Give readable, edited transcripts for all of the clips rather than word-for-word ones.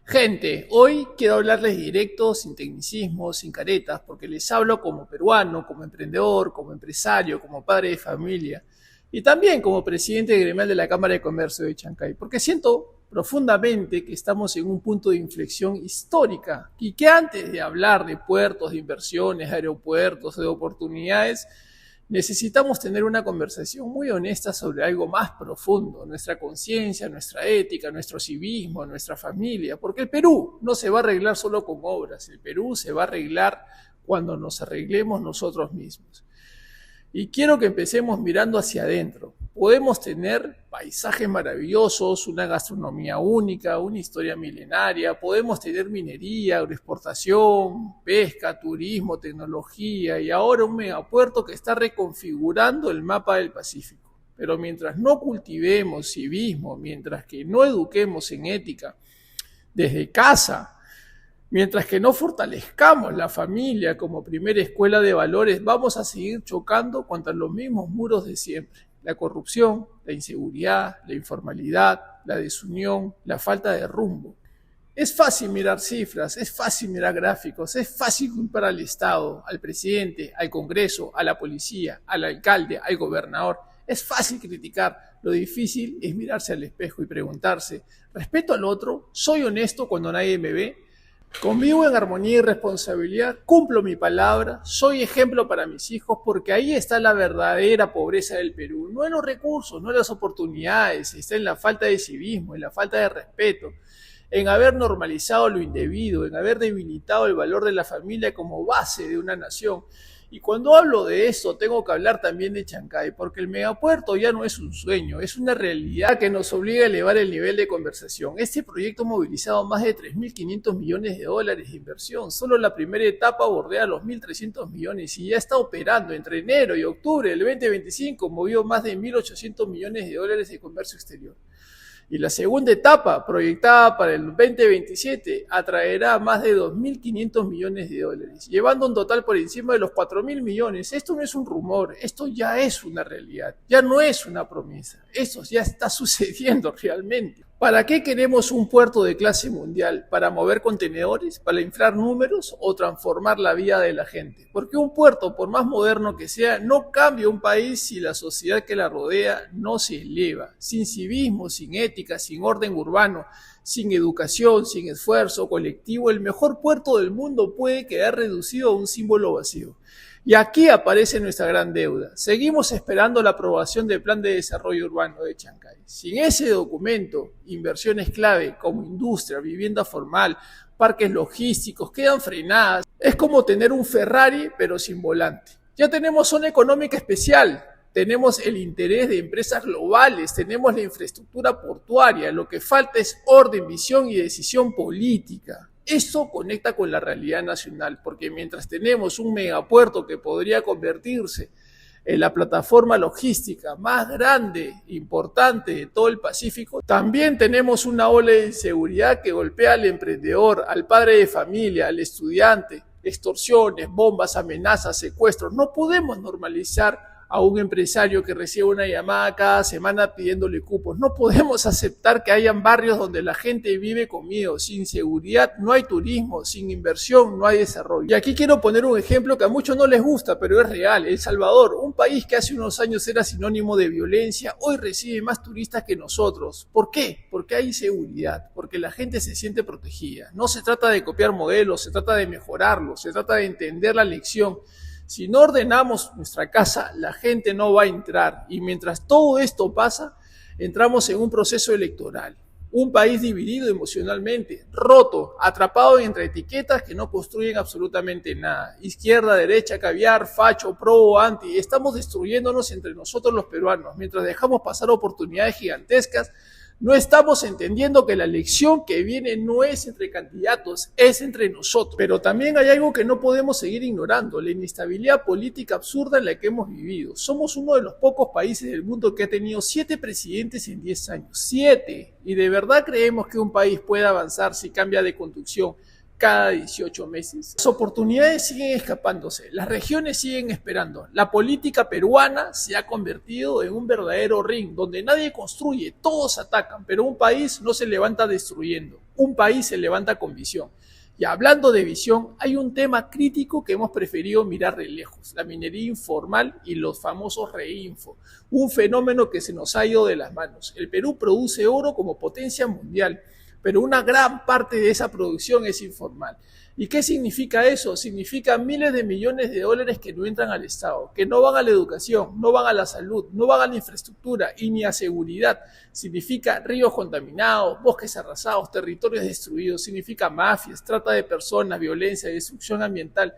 Gente, hoy quiero hablarles directo, sin tecnicismos, sin caretas, porque les hablo como peruano, como emprendedor, como empresario, como padre de familia y también como presidente gremial de la Cámara de Comercio de Chancay, porque siento profundamente que estamos en un punto de inflexión histórica y que antes de hablar de puertos, de inversiones, de aeropuertos, de oportunidades, necesitamos tener una conversación muy honesta sobre algo más profundo, nuestra conciencia, nuestra ética, nuestro civismo, nuestra familia, porque el Perú no se va a arreglar solo con obras, el Perú se va a arreglar cuando nos arreglemos nosotros mismos. Y quiero que empecemos mirando hacia adentro. Podemos tener paisajes maravillosos, una gastronomía única, una historia milenaria, podemos tener minería, agroexportación, pesca, turismo, tecnología y ahora un megapuerto que está reconfigurando el mapa del Pacífico. Pero mientras no cultivemos civismo, mientras que no eduquemos en ética desde casa, mientras que no fortalezcamos la familia como primera escuela de valores, vamos a seguir chocando contra los mismos muros de siempre. La corrupción, la inseguridad, la informalidad, la desunión, la falta de rumbo. Es fácil mirar cifras, es fácil mirar gráficos, es fácil culpar al Estado, al presidente, al Congreso, a la policía, al alcalde, al gobernador. Es fácil criticar, lo difícil es mirarse al espejo y preguntarse, ¿respeto al otro? ¿Soy honesto cuando nadie me ve? Convivo en armonía y responsabilidad, cumplo mi palabra, soy ejemplo para mis hijos porque ahí está la verdadera pobreza del Perú. No en los recursos, no en las oportunidades, está en la falta de civismo, en la falta de respeto, en haber normalizado lo indebido, en haber debilitado el valor de la familia como base de una nación. Y cuando hablo de esto, tengo que hablar también de Chancay, porque el megapuerto ya no es un sueño, es una realidad que nos obliga a elevar el nivel de conversación. Este proyecto ha movilizado más de 3.500 millones de dólares de inversión. Solo la primera etapa bordea los 1.300 millones y ya está operando. Entre enero y octubre del 2025 movió más de 1.800 millones de dólares de comercio exterior. Y la segunda etapa, proyectada para el 2027, atraerá más de 2.500 millones de dólares, llevando un total por encima de los 4.000 millones. Esto no es un rumor, esto ya es una realidad, ya no es una promesa, esto ya está sucediendo realmente. ¿Para qué queremos un puerto de clase mundial? ¿Para mover contenedores? ¿Para inflar números? ¿O transformar la vida de la gente? Porque un puerto, por más moderno que sea, no cambia un país si la sociedad que la rodea no se eleva. Sin civismo, sin ética, sin orden urbano, sin educación, sin esfuerzo colectivo, el mejor puerto del mundo puede quedar reducido a un símbolo vacío. Y aquí aparece nuestra gran deuda. Seguimos esperando la aprobación del Plan de Desarrollo Urbano de Chancay. Sin ese documento, inversiones clave como industria, vivienda formal, parques logísticos quedan frenadas. Es como tener un Ferrari pero sin volante. Ya tenemos zona económica especial, tenemos el interés de empresas globales, tenemos la infraestructura portuaria, lo que falta es orden, visión y decisión política. Eso conecta con la realidad nacional, porque mientras tenemos un megapuerto que podría convertirse en la plataforma logística más grande, importante de todo el Pacífico, también tenemos una ola de inseguridad que golpea al emprendedor, al padre de familia, al estudiante, extorsiones, bombas, amenazas, secuestros. No podemos normalizar a un empresario que recibe una llamada cada semana pidiéndole cupos. No podemos aceptar que hayan barrios donde la gente vive con miedo. Sin seguridad no hay turismo, sin inversión no hay desarrollo. Y aquí quiero poner un ejemplo que a muchos no les gusta, pero es real. El Salvador, un país que hace unos años era sinónimo de violencia, hoy recibe más turistas que nosotros. ¿Por qué? Porque hay inseguridad, porque la gente se siente protegida. No se trata de copiar modelos, se trata de mejorarlos, se trata de entender la lección. Si no ordenamos nuestra casa, la gente no va a entrar. Y mientras todo esto pasa, entramos en un proceso electoral. Un país dividido emocionalmente, roto, atrapado entre etiquetas que no construyen absolutamente nada. Izquierda, derecha, caviar, facho, pro o anti. Estamos destruyéndonos entre nosotros los peruanos. Mientras dejamos pasar oportunidades gigantescas, no estamos entendiendo que la elección que viene no es entre candidatos, es entre nosotros. Pero también hay algo que no podemos seguir ignorando, la inestabilidad política absurda en la que hemos vivido. Somos uno de los pocos países del mundo que ha tenido 7 presidentes en 10 años. 7. Y de verdad creemos que un país puede avanzar si cambia de conducción cada 18 meses. Las oportunidades siguen escapándose, las regiones siguen esperando. La política peruana se ha convertido en un verdadero ring donde nadie construye, todos atacan, pero un país no se levanta destruyendo. Un país se levanta con visión. Y hablando de visión, hay un tema crítico que hemos preferido mirar de lejos, la minería informal y los famosos reinfo, un fenómeno que se nos ha ido de las manos. El Perú produce oro como potencia mundial, pero una gran parte de esa producción es informal. ¿Y qué significa eso? Significa miles de millones de dólares que no entran al Estado, que no van a la educación, no van a la salud, no van a la infraestructura y ni a seguridad. Significa ríos contaminados, bosques arrasados, territorios destruidos, significa mafias, trata de personas, violencia, destrucción ambiental.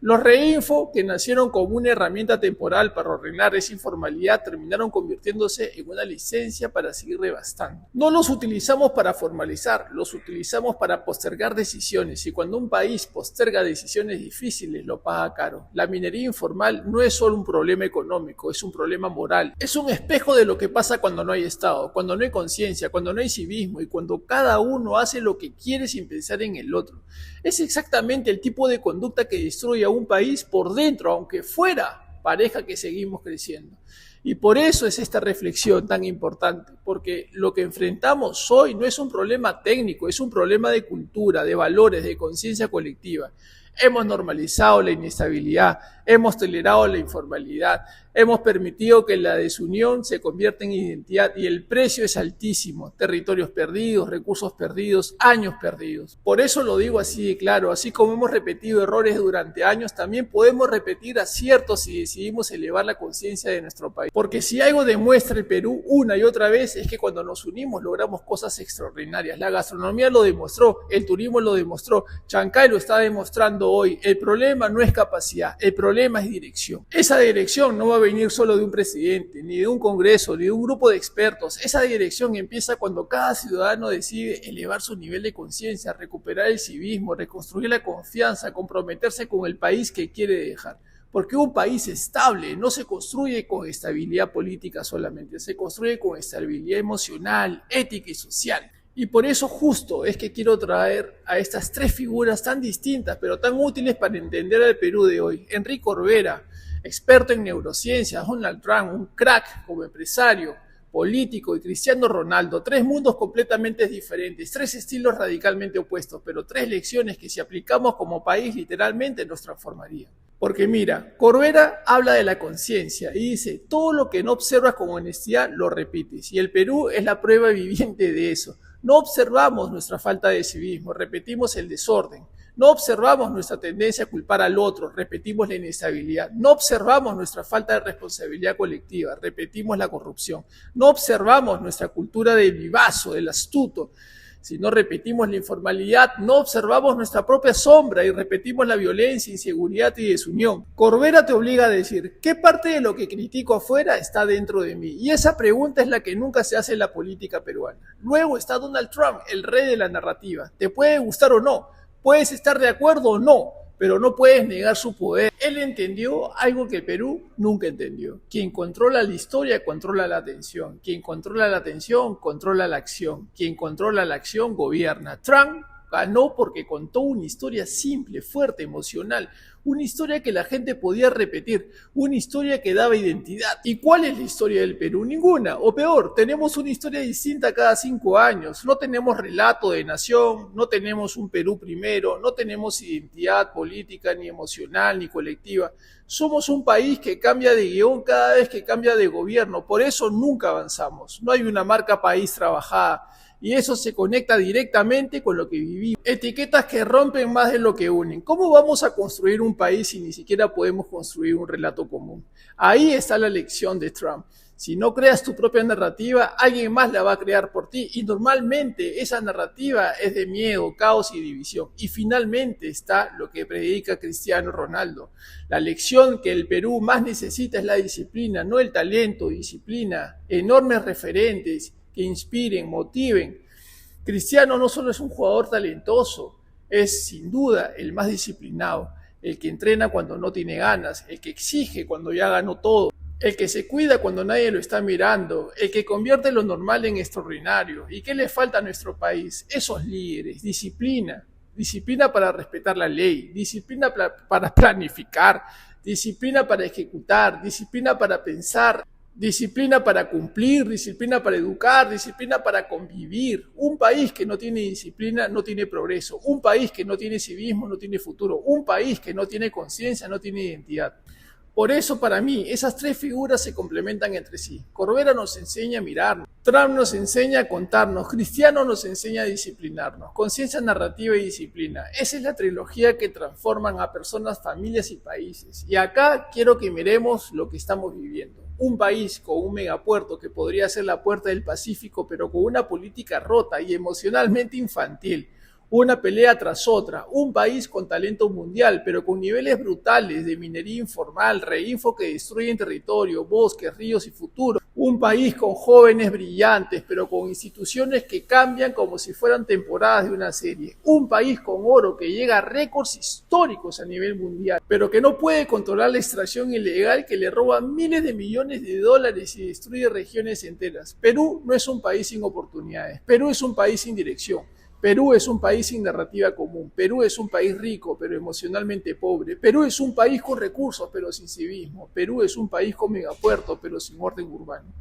Los reinfo, que nacieron como una herramienta temporal para ordenar esa informalidad, terminaron convirtiéndose en una licencia para seguir devastando. No los utilizamos para formalizar, los utilizamos para postergar decisiones, y cuando un país posterga decisiones difíciles lo paga caro. La minería informal no es solo un problema económico, es un problema moral. Es un espejo de lo que pasa cuando no hay Estado, cuando no hay conciencia, cuando no hay civismo y cuando cada uno hace lo que quiere sin pensar en el otro. Es exactamente el tipo de conducta que destruye a un país por dentro, aunque fuera pareja que seguimos creciendo. Y por eso es esta reflexión tan importante, porque lo que enfrentamos hoy no es un problema técnico, es un problema de cultura, de valores, de conciencia colectiva. Hemos normalizado la inestabilidad, hemos tolerado la informalidad, hemos permitido que la desunión se convierta en identidad y el precio es altísimo. Territorios perdidos, recursos perdidos, años perdidos. Por eso lo digo así de claro, así como hemos repetido errores durante años, también podemos repetir aciertos si decidimos elevar la conciencia de nuestro país. Porque si algo demuestra el Perú una y otra vez es que cuando nos unimos logramos cosas extraordinarias. La gastronomía lo demostró, el turismo lo demostró, Chancay lo está demostrando hoy. El problema no es capacidad, el problema es dirección. Esa dirección no va a venir solo de un presidente, ni de un congreso, ni de un grupo de expertos. Esa dirección empieza cuando cada ciudadano decide elevar su nivel de conciencia, recuperar el civismo, reconstruir la confianza, comprometerse con el país que quiere dejar. Porque un país estable no se construye con estabilidad política solamente, se construye con estabilidad emocional, ética y social. Y por eso justo es que quiero traer a estas tres figuras tan distintas, pero tan útiles para entender al Perú de hoy. Enrique Corbera, experto en neurociencias, Donald Trump, un crack como empresario, político, y Cristiano Ronaldo. Tres mundos completamente diferentes, tres estilos radicalmente opuestos, pero tres lecciones que si aplicamos como país literalmente nos transformarían. Porque mira, Corbera habla de la conciencia y dice, todo lo que no observas con honestidad lo repites. Y el Perú es la prueba viviente de eso. No observamos nuestra falta de civismo, repetimos el desorden. No observamos nuestra tendencia a culpar al otro, repetimos la inestabilidad. No observamos nuestra falta de responsabilidad colectiva, repetimos la corrupción. No observamos nuestra cultura del vivazo, del astuto. Si no repetimos la informalidad, no observamos nuestra propia sombra y repetimos la violencia, inseguridad y desunión. Corbera te obliga a decir, ¿qué parte de lo que critico afuera está dentro de mí? Y esa pregunta es la que nunca se hace en la política peruana. Luego está Donald Trump, el rey de la narrativa. Te puede gustar o no, puedes estar de acuerdo o no, pero no puedes negar su poder. Él entendió algo que el Perú nunca entendió. Quien controla la historia, controla la atención. Quien controla la atención, controla la acción. Quien controla la acción, gobierna. Trump ganó porque contó una historia simple, fuerte, emocional. Una historia que la gente podía repetir, una historia que daba identidad. ¿Y cuál es la historia del Perú? Ninguna, o peor, tenemos una historia distinta cada 5 años. No tenemos relato de nación, no tenemos un Perú primero, no tenemos identidad política, ni emocional, ni colectiva. Somos un país que cambia de guión cada vez que cambia de gobierno, por eso nunca avanzamos. No hay una marca país trabajada. Y eso se conecta directamente con lo que vivimos. Etiquetas que rompen más de lo que unen. ¿Cómo vamos a construir un país si ni siquiera podemos construir un relato común? Ahí está la lección de Trump. Si no creas tu propia narrativa, alguien más la va a crear por ti. Y normalmente esa narrativa es de miedo, caos y división. Y finalmente está lo que predica Cristiano Ronaldo. La lección que el Perú más necesita es la disciplina, no el talento, disciplina, enormes referentes que inspiren, motiven. Cristiano no solo es un jugador talentoso, es sin duda el más disciplinado, el que entrena cuando no tiene ganas, el que exige cuando ya ganó todo, el que se cuida cuando nadie lo está mirando, el que convierte lo normal en extraordinario. ¿Y qué le falta a nuestro país? Esos líderes, disciplina, disciplina para respetar la ley, disciplina para planificar, disciplina para ejecutar, disciplina para pensar. Disciplina para cumplir, disciplina para educar, disciplina para convivir. Un país que no tiene disciplina no tiene progreso. Un país que no tiene civismo no tiene futuro. Un país que no tiene conciencia no tiene identidad. Por eso, para mí, esas tres figuras se complementan entre sí. Corbera nos enseña a mirarnos, Trump nos enseña a contarnos, Cristiano nos enseña a disciplinarnos, conciencia narrativa y disciplina. Esa es la trilogía que transforman a personas, familias y países. Y acá quiero que miremos lo que estamos viviendo. Un país con un megapuerto que podría ser la puerta del Pacífico, pero con una política rota y emocionalmente infantil. Una pelea tras otra, un país con talento mundial, pero con niveles brutales de minería informal, reinfo que destruyen territorio, bosques, ríos y futuro. Un país con jóvenes brillantes, pero con instituciones que cambian como si fueran temporadas de una serie. Un país con oro que llega a récords históricos a nivel mundial, pero que no puede controlar la extracción ilegal que le roba miles de millones de dólares y destruye regiones enteras. Perú no es un país sin oportunidades, Perú es un país sin dirección. Perú es un país sin narrativa común. Perú es un país rico, pero emocionalmente pobre. Perú es un país con recursos, pero sin civismo. Perú es un país con megapuertos, pero sin orden urbano.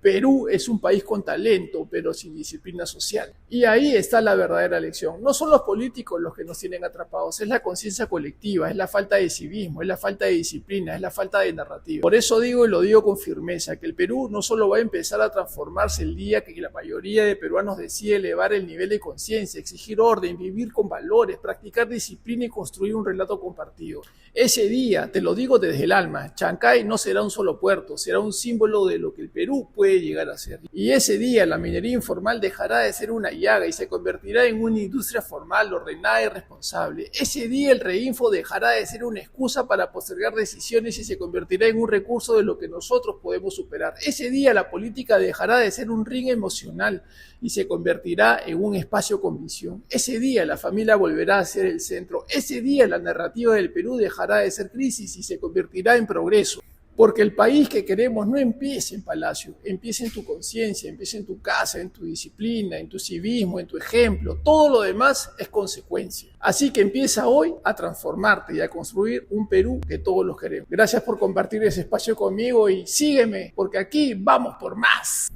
Perú es un país con talento, pero sin disciplina social. Y ahí está la verdadera lección. No son los políticos los que nos tienen atrapados, es la conciencia colectiva, es la falta de civismo, es la falta de disciplina, es la falta de narrativa. Por eso digo y lo digo con firmeza, que el Perú no solo va a empezar a transformarse el día que la mayoría de peruanos decide elevar el nivel de conciencia, exigir orden, vivir con valores, practicar disciplina y construir un relato compartido. Ese día, te lo digo desde el alma, Chancay no será un solo puerto, será un símbolo de lo que el Perú puede llegar a ser. Y ese día la minería informal dejará de ser una llaga y se convertirá en una industria formal, ordenada y responsable. Ese día el reinfo dejará de ser una excusa para postergar decisiones y se convertirá en un recurso de lo que nosotros podemos superar. Ese día la política dejará de ser un ring emocional y se convertirá en un espacio con visión. Ese día la familia volverá a ser el centro. Ese día la narrativa del Perú dejará de ser crisis y se convertirá en progreso. Porque el país que queremos no empieza en Palacio, empieza en tu conciencia, empieza en tu casa, en tu disciplina, en tu civismo, en tu ejemplo. Todo lo demás es consecuencia. Así que empieza hoy a transformarte y a construir un Perú que todos los queremos. Gracias por compartir ese espacio conmigo y sígueme, porque aquí vamos por más.